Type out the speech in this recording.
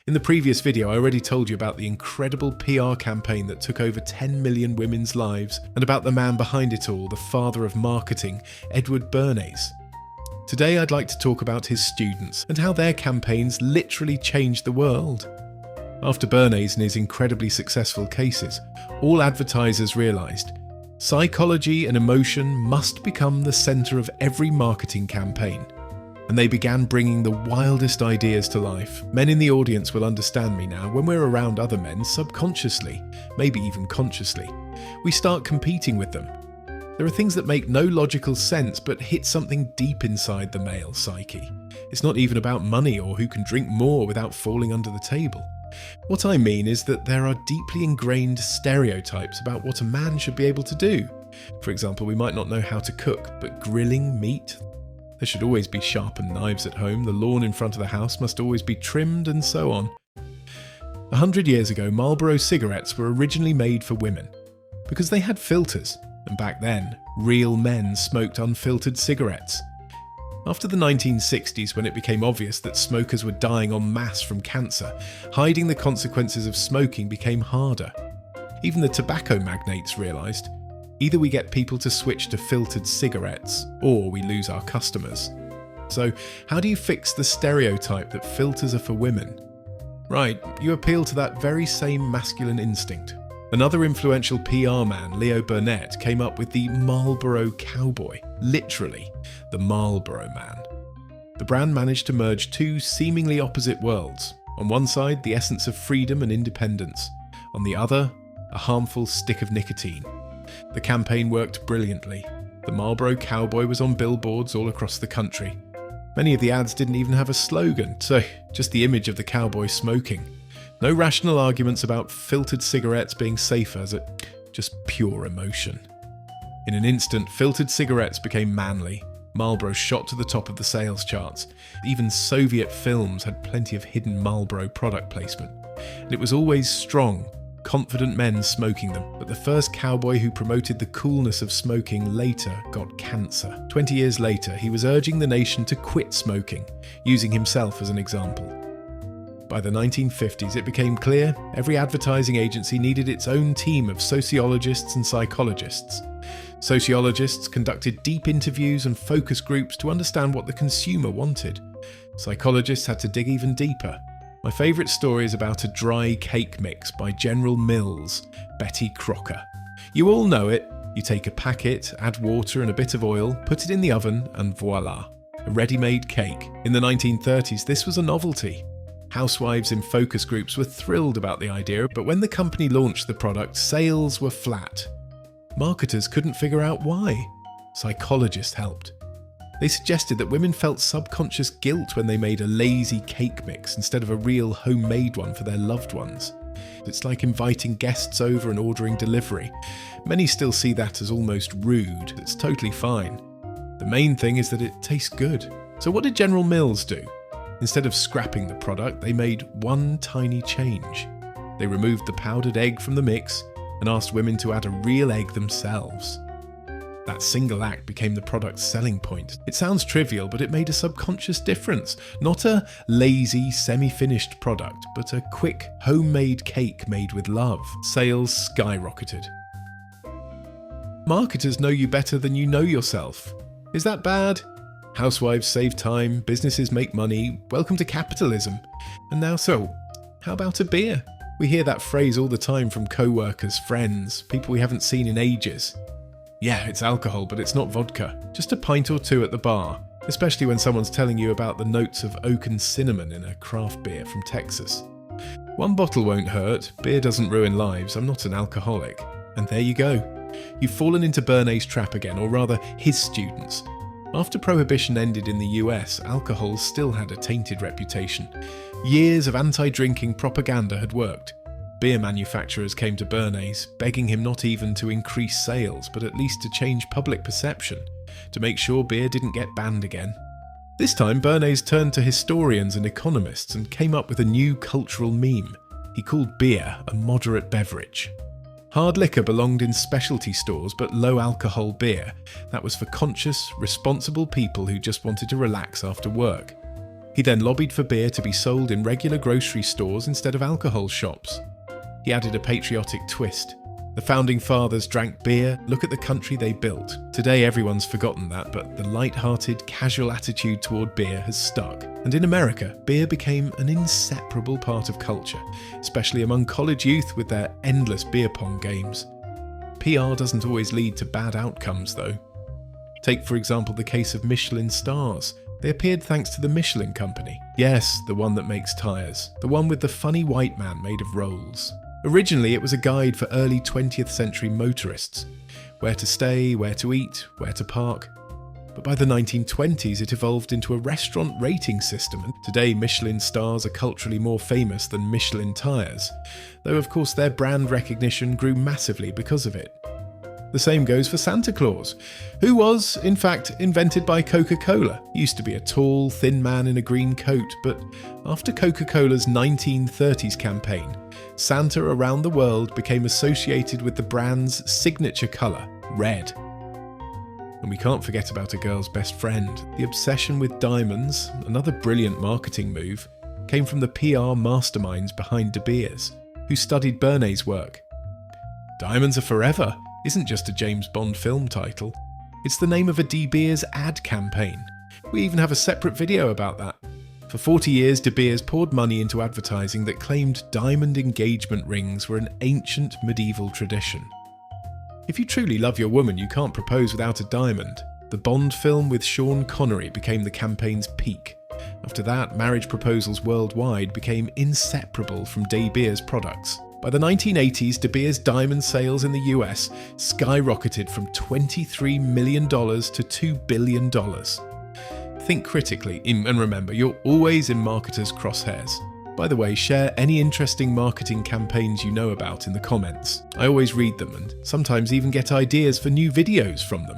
In the previous video, I already told you about the incredible PR campaign that took over 10 million women's lives and about the man behind it all, the father of marketing, Edward Bernays. Today, I'd like to talk about his students and how their campaigns literally changed the world. After Bernays and his incredibly successful cases, all advertisers realised psychology and emotion must become the centre of every marketing campaign. And they began bringing the wildest ideas to life. Men in the audience will understand me now. When we're around other men, subconsciously, maybe even consciously, we start competing with them. There are things that make no logical sense but hit something deep inside the male psyche. It's not even about money or who can drink more without falling under the table. What I mean is that there are deeply ingrained stereotypes about what a man should be able to do. For example, we might not know how to cook, but grilling meat? There should always be sharpened knives at home, the lawn in front of the house must always be trimmed, and so on. 100 years ago, Marlboro cigarettes were originally made for women because they had filters, and back then, real men smoked unfiltered cigarettes. After the 1960s, when it became obvious that smokers were dying en masse from cancer, hiding the consequences of smoking became harder. Even the tobacco magnates realised, either we get people to switch to filtered cigarettes, or we lose our customers. So, how do you fix the stereotype that filters are for women? Right, you appeal to that very same masculine instinct. Another influential PR man, Edward Bernays, came up with the Marlboro cowboy, literally, the Marlboro man. The brand managed to merge two seemingly opposite worlds. On one side, the essence of freedom and independence. On the other, a harmful stick of nicotine. The campaign worked brilliantly. The Marlboro cowboy was on billboards all across the country. Many of the ads didn't even have a slogan, so just the image of the cowboy smoking. No rational arguments about filtered cigarettes being safer, just pure emotion. In an instant, filtered cigarettes became manly. Marlboro shot to the top of the sales charts. Even Soviet films had plenty of hidden Marlboro product placement. And it was always strong, confident men smoking them, but the first cowboy who promoted the coolness of smoking later got cancer. 20 years later, he was urging the nation to quit smoking, using himself as an example. By the 1950s, it became clear every advertising agency needed its own team of sociologists and psychologists. Sociologists conducted deep interviews and focus groups to understand what the consumer wanted. Psychologists had to dig even deeper. My favourite story is about a dry cake mix by General Mills, Betty Crocker. You all know it. You take a packet, add water and a bit of oil, put it in the oven, and voila, a ready-made cake. In the 1930s, this was a novelty. Housewives in focus groups were thrilled about the idea, but when the company launched the product, sales were flat. Marketers couldn't figure out why. Psychologists helped. They suggested that women felt subconscious guilt when they made a lazy cake mix instead of a real homemade one for their loved ones. It's like inviting guests over and ordering delivery. Many still see that as almost rude. It's totally fine. The main thing is that it tastes good. So what did General Mills do? Instead of scrapping the product, they made one tiny change. They removed the powdered egg from the mix and asked women to add a real egg themselves. That single act became the product's selling point. It sounds trivial, but it made a subconscious difference. Not a lazy, semi-finished product, but a quick, homemade cake made with love. Sales skyrocketed. Marketers know you better than you know yourself. Is that bad? Housewives save time, businesses make money, welcome to capitalism. And now so, how about a beer? We hear that phrase all the time from co-workers, friends, people we haven't seen in ages. Yeah, it's alcohol, but it's not vodka. Just a pint or two at the bar, especially when someone's telling you about the notes of oak and cinnamon in a craft beer from Texas. One bottle won't hurt, beer doesn't ruin lives, I'm not an alcoholic. And there you go. You've fallen into Bernays' trap again, or rather, his students. After Prohibition ended in the US, alcohol still had a tainted reputation. Years of anti-drinking propaganda had worked. Beer manufacturers came to Bernays, begging him not even to increase sales, but at least to change public perception, to make sure beer didn't get banned again. This time, Bernays turned to historians and economists and came up with a new cultural meme. He called beer a moderate beverage. Hard liquor belonged in specialty stores, but low-alcohol beer, that was for conscious, responsible people who just wanted to relax after work. He then lobbied for beer to be sold in regular grocery stores instead of alcohol shops. He added a patriotic twist. The founding fathers drank beer, look at the country they built. Today everyone's forgotten that, but the light-hearted, casual attitude toward beer has stuck. And in America, beer became an inseparable part of culture, especially among college youth with their endless beer pong games. PR doesn't always lead to bad outcomes, though. Take, for example, the case of Michelin Stars. They appeared thanks to the Michelin Company. Yes, the one that makes tyres. The one with the funny white man made of rolls. Originally, it was a guide for early 20th century motorists. Where to stay, where to eat, where to park. But by the 1920s, it evolved into a restaurant rating system, and today Michelin Stars are culturally more famous than Michelin tyres, though of course their brand recognition grew massively because of it. The same goes for Santa Claus, who was, in fact, invented by Coca Cola. He used to be a tall, thin man in a green coat, but after Coca Cola's 1930s campaign, Santa around the world became associated with the brand's signature colour, red. And we can't forget about a girl's best friend. The obsession with diamonds, another brilliant marketing move, came from the PR masterminds behind De Beers, who studied Bernays' work. Diamonds are forever isn't just a James Bond film title. It's the name of a De Beers ad campaign. We even have a separate video about that. For 40 years, De Beers poured money into advertising that claimed diamond engagement rings were an ancient medieval tradition. If you truly love your woman, you can't propose without a diamond. The Bond film with Sean Connery became the campaign's peak. After that, marriage proposals worldwide became inseparable from De Beers products. By the 1980s, De Beers diamond sales in the US skyrocketed from $23 million to $2 billion. Think critically, and remember, you're always in marketers' crosshairs. By the way, share any interesting marketing campaigns you know about in the comments. I always read them and sometimes even get ideas for new videos from them.